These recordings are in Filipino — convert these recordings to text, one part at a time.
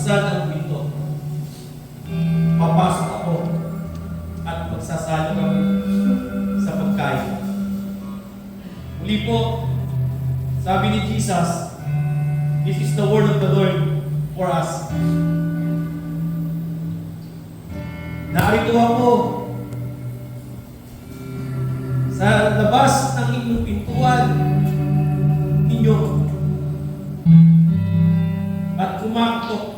buksan ang pinto. Papasok ako at magsasalo kami sa pagkain. Muli po, sabi ni Jesus, this is the word of the Lord for us. Narito ako sa labas ng inyong pintuan ninyo at kumaktok.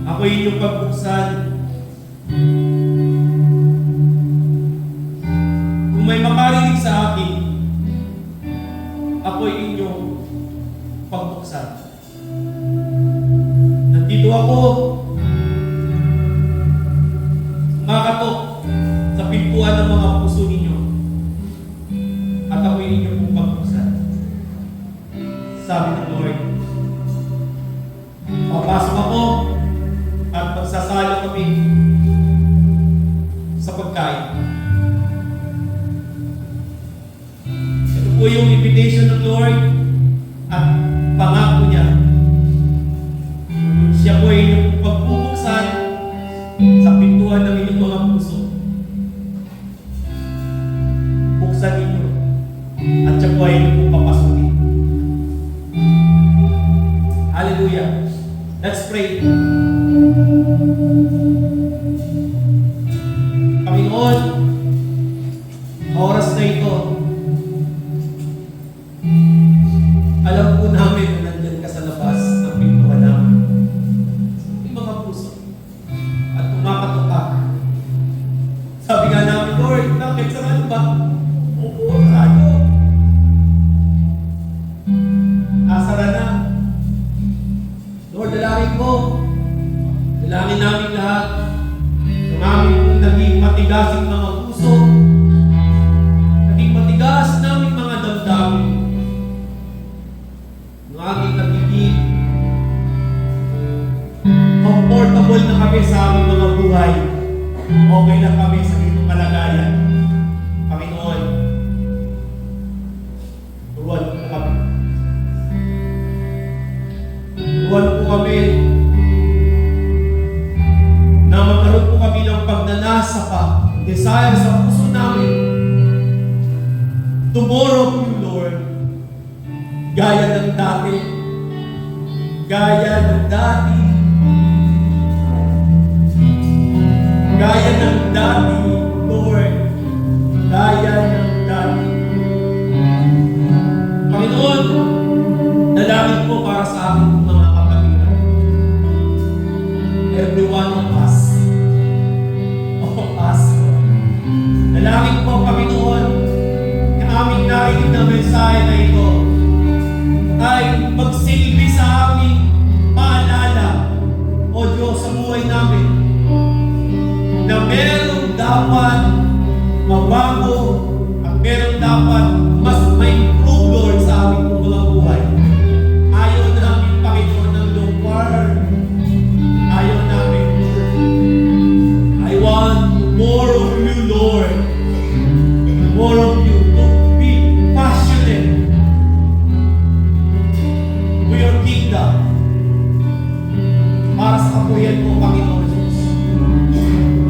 Ako inyong pagbuksan. Kung may makarinig sa akin, ako inyong pagbuksan. Nandito ako, kumakatok sa pintuan ng mga puso ninyo at ako inyong pagbuksan. Sabi ng Lord, papasok ako at magsasalo kami sa pagkain. Ito po yung invitation ng Lord at pangako niya. Siya po ay inyong pagbubuksan sa pintuan ng inyong mga puso. Buksan ninyo at siya po ay inyong papasukin. Hallelujah. Let's pray. Panginoon, oras na ito, alam po namin na nandyan ka sa labas ng pintuan namin. Yung mga puso. At kumakatok ka. Sabi nga namin, Lord, bakit sarado ba? Oo, sarado. Asara na. Lord, dalangin ko. Dalangin namin lahat. Ang aming naging matigasing mga puso. Naging matigas namin mga damdamin. Ang aming nagiging comfortable na kami sa aming mga buhay. Okay lang kami sa ganitong kalagayan. Panginoon, turuan po kami. Turuan po kami na magkaroon po kami ng pagnanasa pa, desire sa puso namin to more of you, Lord. Gaya ng dati. Gaya ng dati. Gaya ng dati, Lord. Gaya ng dati. Panginoon, dalangin po para sa aming mga kapatiran. Every one of us. Dalangin po, Panginoon, yung aming narinig na mensahe na ito ay magsilbi sa aming paalala, O Diyos, sa buhay namin na merong dapat mabago at merong dapat mas may improve, Lord, sa aming mga buhay. Ayaw namin, Panginoon, ng lugar. Ayaw namin. I want more of you, Lord. More of you. To be passionate for your kingdom. Para sa kapuyan mo, Panginoon Jesus.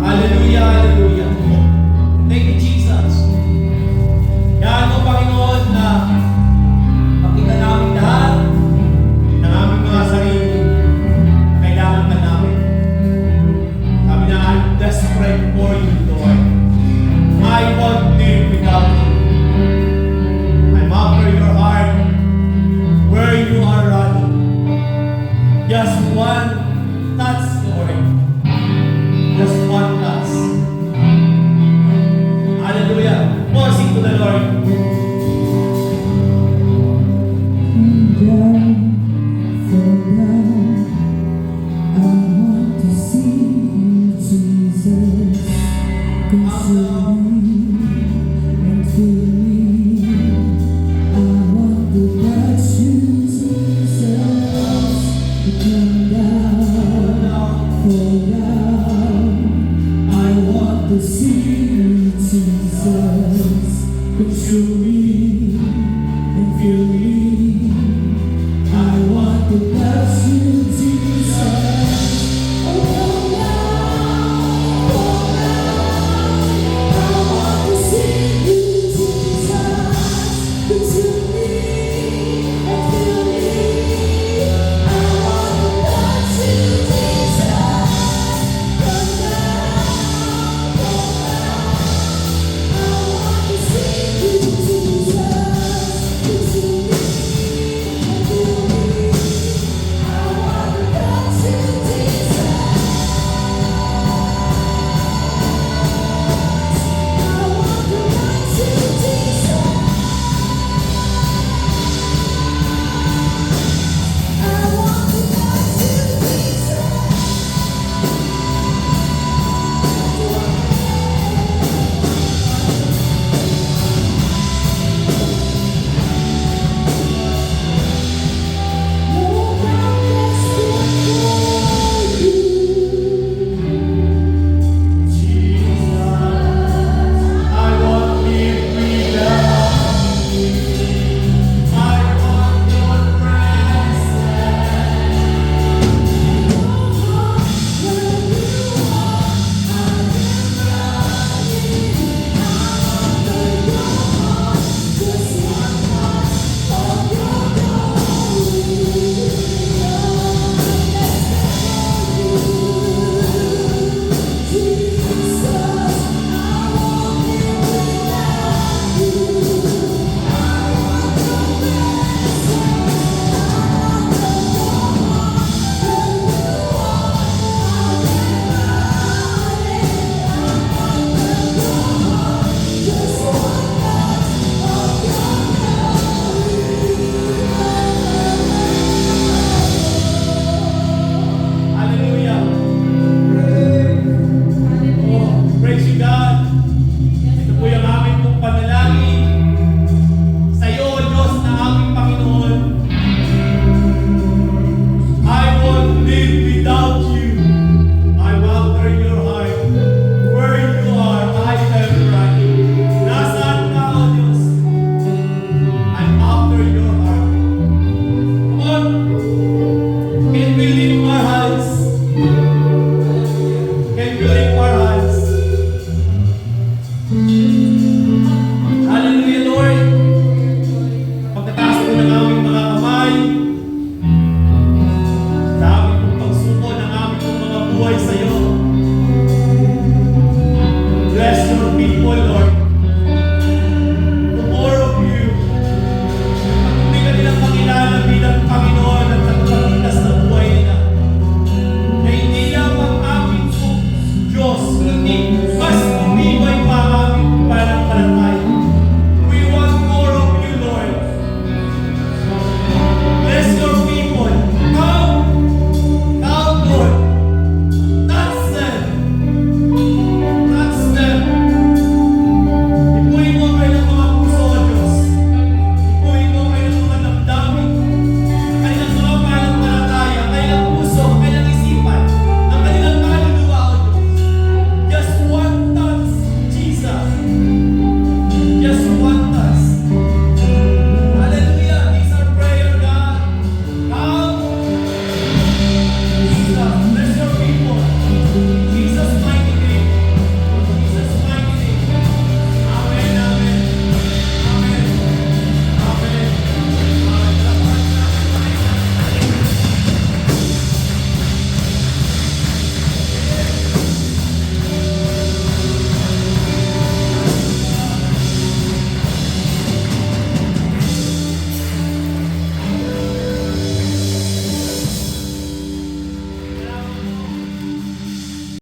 Hallelujah, hallelujah. Thank you, Jesus. Yan mo, Panginoon, na makita namin lahat ng aming mga sarili na kailangan ka namin. Sabi na, I'm desperate for you, Lord. I won't live without you. I'm after your heart, where you are running. Just one